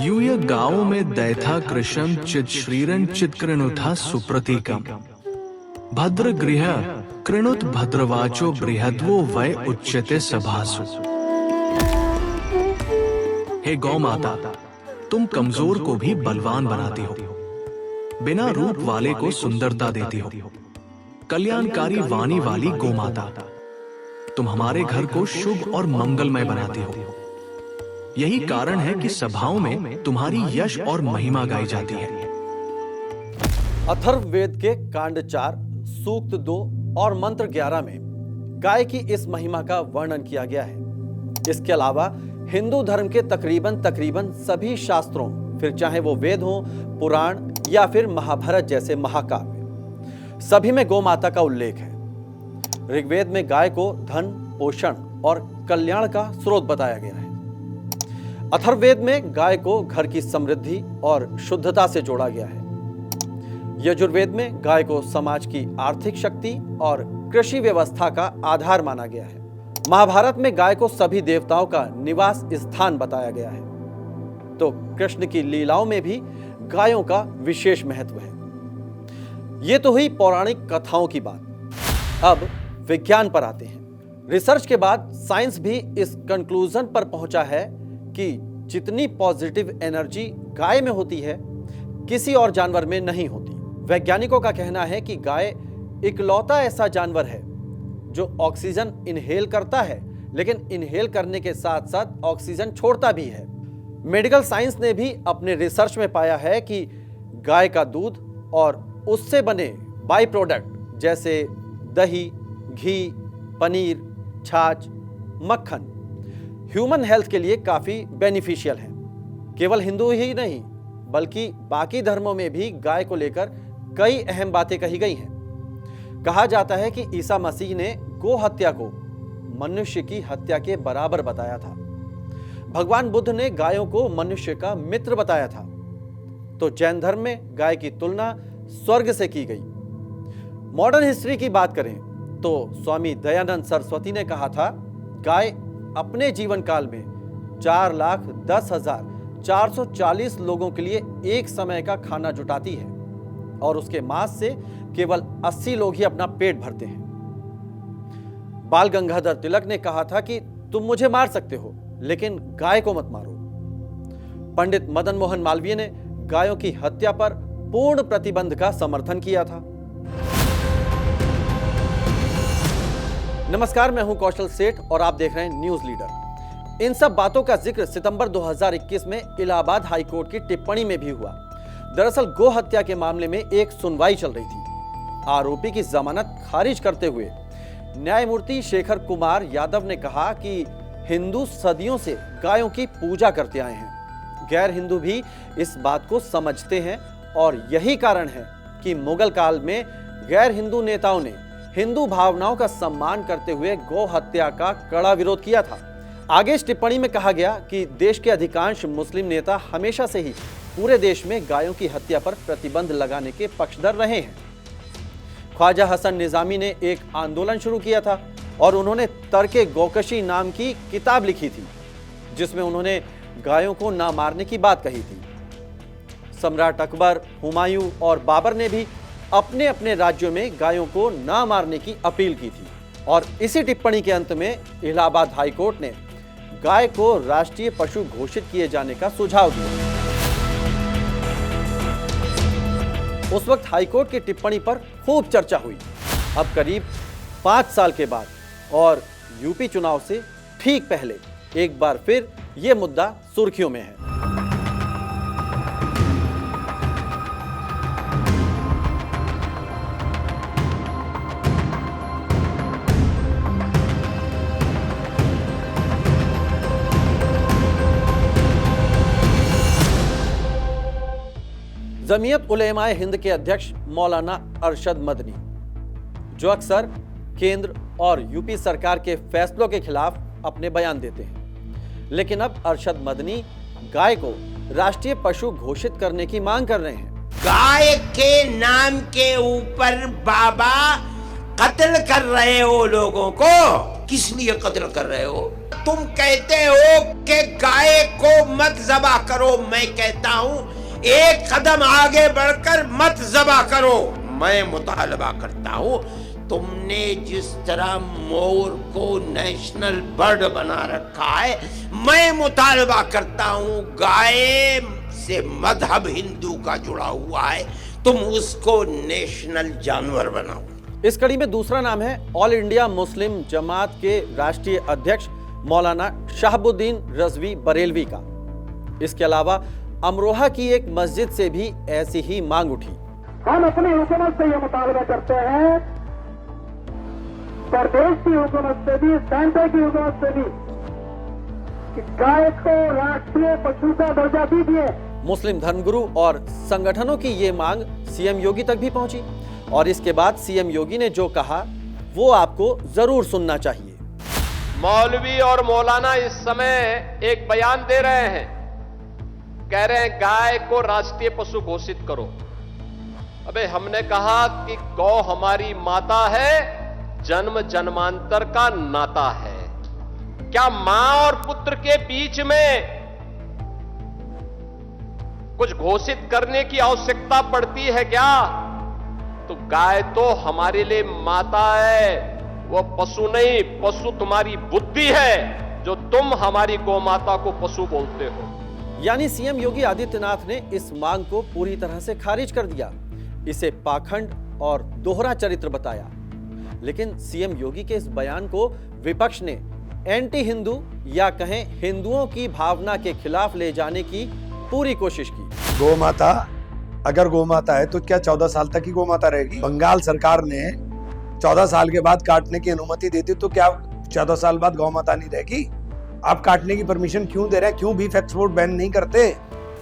यूय गाँव में दैथा कृशम चित श्रीरन चित्कृणुथा सुप्रतीकम भद्र गृह कृणुत भद्रवाचो बृहद्वो वै उच्यते सभासु। हे गौ माता, तुम कमजोर को भी बलवान बनाती हो, बिना रूप वाले को सुंदरता देती हो। कल्याणकारी वाणी वाली गौ माता, तुम हमारे घर को शुभ और मंगलमय बनाती हो। यही कारण है कि सभाओं में तुम्हारी यश और महिमा गाई जाती है। अथर्ववेद के कांड 4, सूक्त 2 और मंत्र 11 में गाय की इस महिमा का वर्णन किया गया है। इसके अलावा हिंदू धर्म के तकरीबन सभी शास्त्रों, फिर चाहे वो वेद हो, पुराण या फिर महाभारत जैसे महाकाव्य, सभी में गौ माता का उल्लेख है। ऋग्वेद में गाय को धन, पोषण और कल्याण का स्रोत बताया गया है। अथर्ववेद में गाय को घर की समृद्धि और शुद्धता से जोड़ा गया है। यजुर्वेद में गाय को समाज की आर्थिक शक्ति और कृषि व्यवस्था का आधार माना गया है। महाभारत में गाय को सभी देवताओं का निवास स्थान बताया गया है। तो कृष्ण की लीलाओं में भी गायों का विशेष महत्व है। ये तो हुई पौराणिक कथाओं की बात। अब विज्ञान पर आते हैं। रिसर्च के बाद साइंस भी इस कंक्लूजन पर पहुंचा है कि जितनी पॉजिटिव एनर्जी गाय में होती है, किसी और जानवर में नहीं होती। वैज्ञानिकों का कहना है कि गाय इकलौता ऐसा जानवर है जो ऑक्सीजन इनहेल करता है, लेकिन इनहेल करने के साथ साथ ऑक्सीजन छोड़ता भी है। मेडिकल साइंस ने भी अपने रिसर्च में पाया है कि गाय का दूध और उससे बने बाई प्रोडक्ट जैसे दही, घी, पनीर, छाछ, मक्खन ह्यूमन हेल्थ के लिए काफी बेनिफिशियल है। केवल हिंदू ही नहीं बल्कि बाकी धर्मों में भी गाय को लेकर कई अहम बातें कही गई हैं। कहा जाता है कि ईसा मसीह ने गो हत्या को मनुष्य की हत्या के बराबर बताया था। भगवान बुद्ध ने गायों को मनुष्य का मित्र बताया था। तो जैन धर्म में गाय की तुलना स्वर्ग से की गई। मॉडर्न हिस्ट्री की बात करें तो स्वामी दयानंद सरस्वती ने कहा था, गाय अपने जीवन काल में 4,10,440 लोगों के लिए एक समय का खाना जुटाती है और उसके मांस से केवल 80 लोग ही अपना पेट भरते हैं। बाल गंगाधर तिलक ने कहा था कि तुम मुझे मार सकते हो, लेकिन गाय को मत मारो। पंडित मदन मोहन मालवीय ने गायों की हत्या पर पूर्ण प्रतिबंध का समर्थन किया था। नमस्कार, मैं हूं कौशल सेठ और आप देख रहे हैं न्यूज लीडर। इन सब बातों का जिक्र सितंबर 2021 में इलाहाबाद हाई कोर्ट की टिप्पणी में भी हुआ। दरअसल गो हत्या के मामले में एक सुनवाई चल रही थी। आरोपी की जमानत खारिज करते हुए न्यायमूर्ति शेखर कुमार यादव ने कहा कि हिंदू सदियों से गायों की पूजा करते आए हैं। गैर हिंदू भी इस बात को समझते हैं और यही कारण है कि मुगल काल में गैर हिंदू नेताओं ने हिंदू भावनाओं का सम्मान करते हुए गौ हत्या का कड़ा विरोध किया था। आगे इस टिप्पणी में कहा गया कि देश के अधिकांश मुस्लिम नेता हमेशा से ही पूरे देश में गायों की हत्या पर प्रतिबंध लगाने के पक्षधर रहे हैं। ख्वाजा हसन निजामी ने एक आंदोलन शुरू किया था और उन्होंने तर्के गौकशी नाम की किताब लिखी थी, जिसमें उन्होंने गायों को ना मारने की बात कही थी। सम्राट अकबर, हुमायूं और बाबर ने भी अपने अपने राज्यों में गायों को ना मारने की अपील की थी और इसी टिप्पणी के अंत में इलाहाबाद हाई कोर्ट ने गाय को राष्ट्रीय पशु घोषित किए जाने का सुझाव दिया। उस वक्त हाई कोर्ट की टिप्पणी पर खूब चर्चा हुई। अब करीब 5 साल के बाद और यूपी चुनाव से ठीक पहले एक बार फिर यह मुद्दा सुर्खियों में है। जमीयत उलेमाए हिंद के अध्यक्ष मौलाना अरशद मदनी, जो अक्सर केंद्र और यूपी सरकार के फैसलों के खिलाफ अपने बयान देते हैं, लेकिन अब अरशद मदनी गाय को राष्ट्रीय पशु घोषित करने की मांग कर रहे हैं। गाय के नाम के ऊपर बाबा कत्ल कर रहे हो लोगों को, किस लिए कत्ल कर रहे हो? तुम कहते हो कि गाय को मत ज़बा करो, मैं कहता हूं एक कदम आगे बढ़कर मत ज़बा करो। मैं मुतालबा करता हूं, तुमने जिस तरह मोर को नेशनल बर्ड बना रखा है, मैं मुतालबा करता हूं गाय से मजहब हिंदू का जुड़ा हुआ है, तुम उसको नेशनल जानवर बनाओ। इस कड़ी में दूसरा नाम है ऑल इंडिया मुस्लिम जमात के राष्ट्रीय अध्यक्ष मौलाना शहाबुद्दीन रजवी बरेलवी का। इसके अलावा अमरोहा की एक मस्जिद से भी ऐसी ही मांग उठी। हम अपनी हुकूमत से ये मुतालबा करते हैं, प्रदेश की हुकूमत से भी, सेंटर की हुकूमत से भी, कि गाय को राष्ट्रीय पशु का दर्जा दीजिए। मुस्लिम धर्मगुरु और संगठनों की ये मांग सीएम योगी तक भी पहुंची और इसके बाद सीएम योगी ने जो कहा वो आपको जरूर सुनना चाहिए। मौलवी और मौलाना इस समय एक बयान दे रहे हैं, कह रहे हैं गाय को राष्ट्रीय पशु घोषित करो। अबे हमने कहा कि गौ हमारी माता है, जन्म जन्मांतर का नाता है। क्या मां और पुत्र के बीच में कुछ घोषित करने की आवश्यकता पड़ती है क्या? तो गाय तो हमारे लिए माता है, वो पशु नहीं। पशु तुम्हारी बुद्धि है जो तुम हमारी गौ माता को पशु बोलते हो। यानी सीएम योगी आदित्यनाथ ने इस मांग को पूरी तरह से खारिज कर दिया, इसे पाखंड और दोहरा चरित्र बताया। लेकिन सीएम योगी के इस बयान को विपक्ष ने एंटी हिंदू या कहें हिंदुओं की भावना के खिलाफ ले जाने की पूरी कोशिश की। गौ माता, अगर गौ माता है तो क्या 14 साल तक ही गौ माता रहेगी? बंगाल सरकार ने 14 साल के बाद काटने की अनुमति देती तो क्या 14 साल बाद गौ माता नहीं रहेगी? आप काटने की परमिशन क्यों दे रहे हैं? क्यों बीफ एक्सपोर्ट बैन नहीं करते?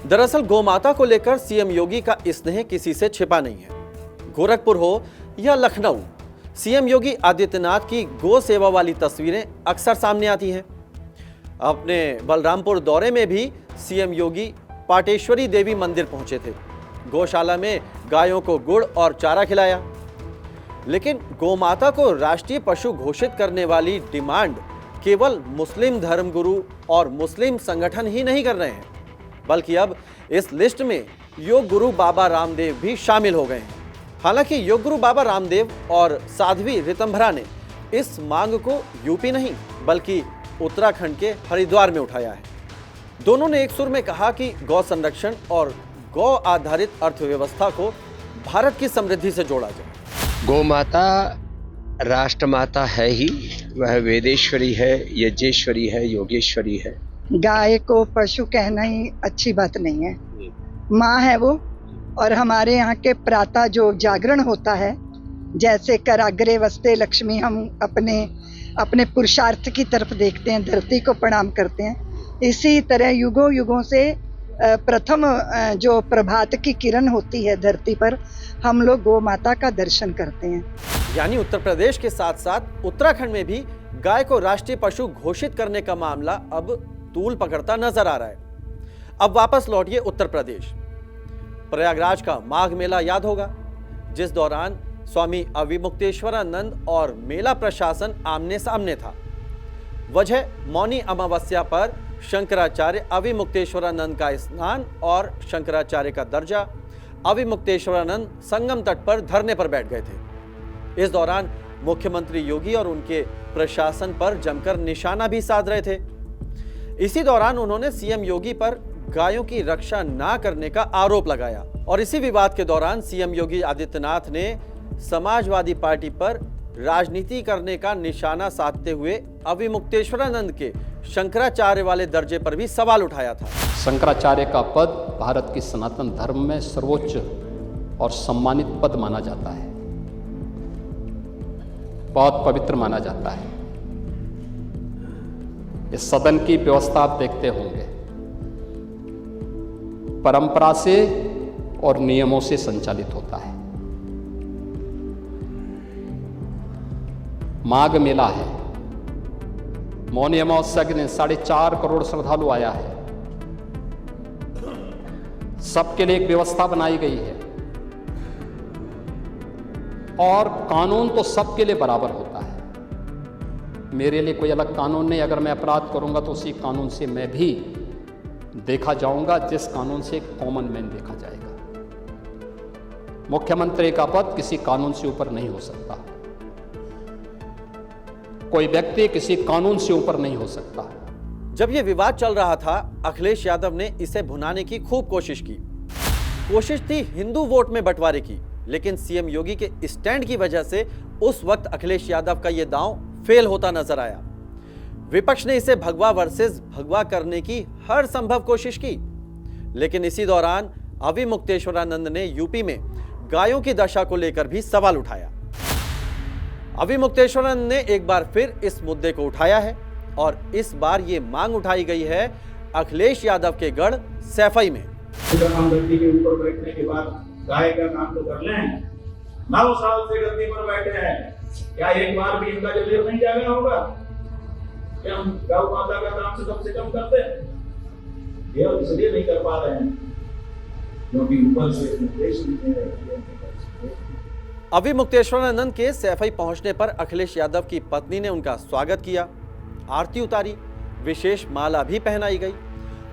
दरअसल गौ माता को लेकर सीएम योगी का स्नेह किसी से छिपा नहीं है। गोरखपुर हो या लखनऊ, सीएम योगी आदित्यनाथ की गौ सेवा वाली तस्वीरें अक्सर सामने आती हैं। अपने बलरामपुर दौरे में भी सीएम योगी पाटेश्वरी देवी मंदिर पहुंचे थे। गौशाला में गायों को गुड़ और चारा खिलाया। लेकिन गौमाता को राष्ट्रीय पशु घोषित करने वाली डिमांड केवल मुस्लिम धर्मगुरु और मुस्लिम संगठन ही नहीं कर रहे हैं, बल्कि अब इस लिस्ट में योग गुरु बाबा रामदेव भी शामिल हो गए हैं। हालांकि योग गुरु बाबा रामदेव और साध्वी ऋतंभरा ने इस मांग को यूपी नहीं बल्कि उत्तराखंड के हरिद्वार में उठाया है। दोनों ने एक सुर में कहा कि गौ संरक्षण और गौ आधारित अर्थव्यवस्था को भारत की समृद्धि से जोड़ा जाए। गौ माता राष्ट्रमाता है ही, वह वेदेश्वरी है, यज्ञेश्वरी है, योगेश्वरी है। गाय को पशु कहना ही अच्छी बात नहीं है, माँ है वो। और हमारे यहाँ के प्रातः जो जागरण होता है, जैसे कराग्रे वस्ते लक्ष्मी, हम अपने पुरुषार्थ की तरफ देखते हैं, धरती को प्रणाम करते हैं, इसी तरह युगों युगों से प्रथम जो प्रभात की किरण होती है धरती पर, हम लोग गौ माता का दर्शन करते हैं। यानी उत्तर प्रदेश के साथ साथ उत्तराखंड में भी गाय को राष्ट्रीय पशु घोषित करने का मामला अब तूल पकड़ता नजर आ रहा है। अब वापस लौटिए उत्तर प्रदेश। प्रयागराज का माघ मेला याद होगा, जिस दौरान स्वामी अविमुक्तेश्वरानंद और मेला प्रशासन आमने सामने था। वजह मौनी अमावस्या पर शंकराचार्य अविमुक्तेश्वरानंद का स्नान और शंकराचार्य का दर्जा। अविमुक्तेश्वरानंद संगम तट पर धरने पर बैठ गए थे। इस दौरान मुख्यमंत्री योगी और उनके प्रशासन पर जमकर निशाना भी साध रहे थे। इसी दौरान उन्होंने सीएम योगी पर गायों की रक्षा ना करने का आरोप लगाया और इसी विवाद के दौरान सीएम योगी आदित्यनाथ ने समाजवादी पार्टी पर राजनीति करने का निशाना साधते हुए अविमुक्तेश्वरानंद के शंकराचार्य वाले दर्जे पर भी सवाल उठाया था। शंकराचार्य का पद भारत की सनातन धर्म में सर्वोच्च और सम्मानित पद माना जाता है, बहुत पवित्र माना जाता है। इस सदन की व्यवस्था आप देखते होंगे, परंपरा से और नियमों से संचालित होता है। माघ मेला है, मौनी अमावस्या के दिन 4.5 करोड़ श्रद्धालु आया है। सबके लिए एक व्यवस्था बनाई गई है और कानून तो सबके लिए बराबर होता है। मेरे लिए कोई अलग कानून नहीं। अगर मैं अपराध करूंगा तो उसी कानून से मैं भी देखा जाऊंगा, जिस कानून से कॉमन मैन देखा जाएगा। मुख्यमंत्री का पद किसी कानून से ऊपर नहीं हो सकता। कोई व्यक्ति किसी कानून से ऊपर नहीं हो सकता। जब यह विवाद चल रहा था, अखिलेश यादव ने इसे भुनाने की खूब कोशिश की। कोशिश थी हिंदू वोट में बंटवारे की, लेकिन सीएम योगी के स्टैंड की वजह से उस वक्त अखिलेश यादव का यह दांव फेल होता नजर आया। विपक्ष ने इसे भगवा वर्सेस भगवा करने की हर संभव कोशिश की, लेकिन इसी दौरान अवि मुक्तेश्वरानंद ने यूपी में गायों की दशा को लेकर भी सवाल उठाया। अवि मुक्तेश्वरानंद ने एक बार फिर इस मुद्दे को उठाया है और इस बार ये मांग उठाई गई है अखिलेश यादव के गढ़ सैफई में। गद्दी के ऊपर बैठने के बाद गाय का काम तो कर लें। 9 साल से गद्दी पर बैठे हैं, क्या एक बार भी इनका जलील नहीं जागा होगा? क्या हम गौ माता का काम से कम करते हैं? ये इसलिए नहीं कर पा रहे हैं क्योंकि ऊपर से निर्देश नहीं है। अवि मुक्तेश्वरानंद के सैफई पहुंचने पर अखिलेश यादव की पत्नी ने उनका स्वागत किया, आरती उतारी, विशेष माला भी पहनाई गई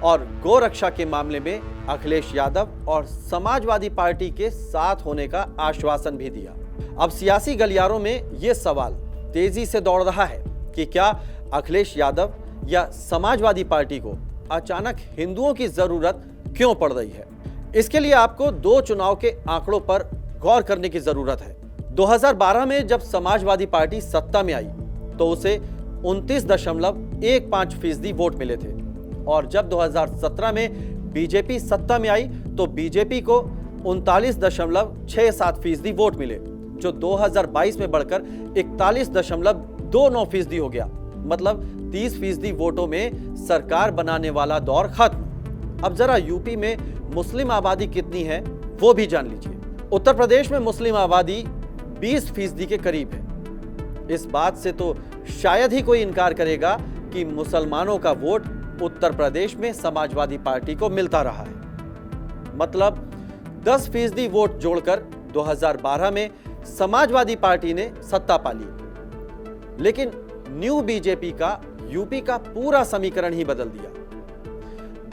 और गोरक्षा के मामले में अखिलेश यादव और समाजवादी पार्टी के साथ होने का आश्वासन भी दिया। अब सियासी गलियारों में यह सवाल तेजी से दौड़ रहा है कि क्या अखिलेश यादव या समाजवादी पार्टी को अचानक हिंदुओं की जरूरत क्यों पड़ रही है। इसके लिए आपको 2 चुनाव के आंकड़ों पर गौर करने की जरूरत है। 2012 में जब समाजवादी पार्टी सत्ता में आई तो उसे 29.15% वोट मिले थे और जब 2017 में बीजेपी सत्ता में आई तो बीजेपी को 39.67% वोट मिले, जो 2022 में बढ़कर 41.29% हो गया। मतलब 30% वोटों में सरकार बनाने वाला दौर खत्म। अब जरा यूपी में मुस्लिम आबादी कितनी है वो भी जान लीजिए। उत्तर प्रदेश में मुस्लिम आबादी 20% के करीब है। इस बात से तो शायद ही कोई इनकार करेगा कि मुसलमानों का वोट उत्तर प्रदेश में समाजवादी पार्टी को मिलता रहा है। मतलब 10% वोट जोड़कर 2012 में समाजवादी पार्टी ने सत्ता पा ली, लेकिन न्यू बीजेपी का यूपी का पूरा समीकरण ही बदल दिया।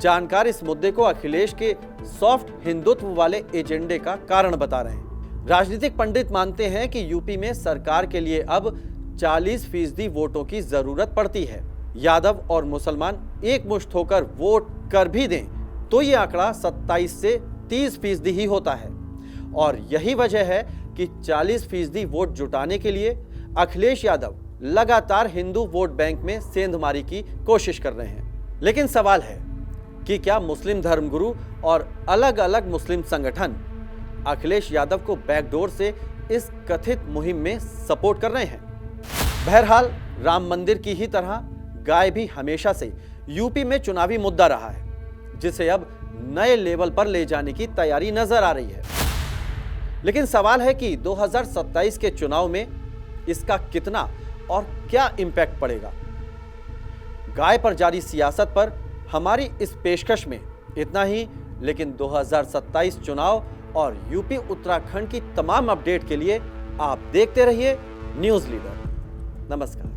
जानकार इस मुद्दे को अखिलेश के सॉफ्ट हिंदुत्व वाले एजेंडे का कारण बता रहे हैं। राजनीतिक पंडित मानते हैं कि यूपी में सरकार के लिए अब 40% वोटों की जरूरत पड़ती है। यादव और मुसलमान एक मुश्त होकर वोट कर भी दें तो यह आंकड़ा 27 से 30% ही होता है और यही वजह है कि 40% वोट जुटाने के लिए अखिलेश यादव लगातार हिंदू वोट बैंक में सेंधमारी की कोशिश कर रहे हैं। लेकिन सवाल है कि क्या मुस्लिम धर्मगुरु और अलग अलग मुस्लिम संगठन अखिलेश यादव को बैकडोर से इस कथित मुहिम में सपोर्ट कर रहे हैं? बहरहाल राम मंदिर की ही तरह गाय भी हमेशा से यूपी में चुनावी मुद्दा रहा है, जिसे अब नए लेवल पर ले जाने की तैयारी नजर आ रही है। लेकिन सवाल है कि 2027 के चुनाव में इसका कितना और क्या इंपैक्ट पड़ेगा। गाय पर जारी सियासत पर हमारी इस पेशकश में इतना ही, लेकिन 2027 चुनाव और यूपी उत्तराखंड की तमाम अपडेट के लिए आप देखते रहिए न्यूज़ लीडर। नमस्कार।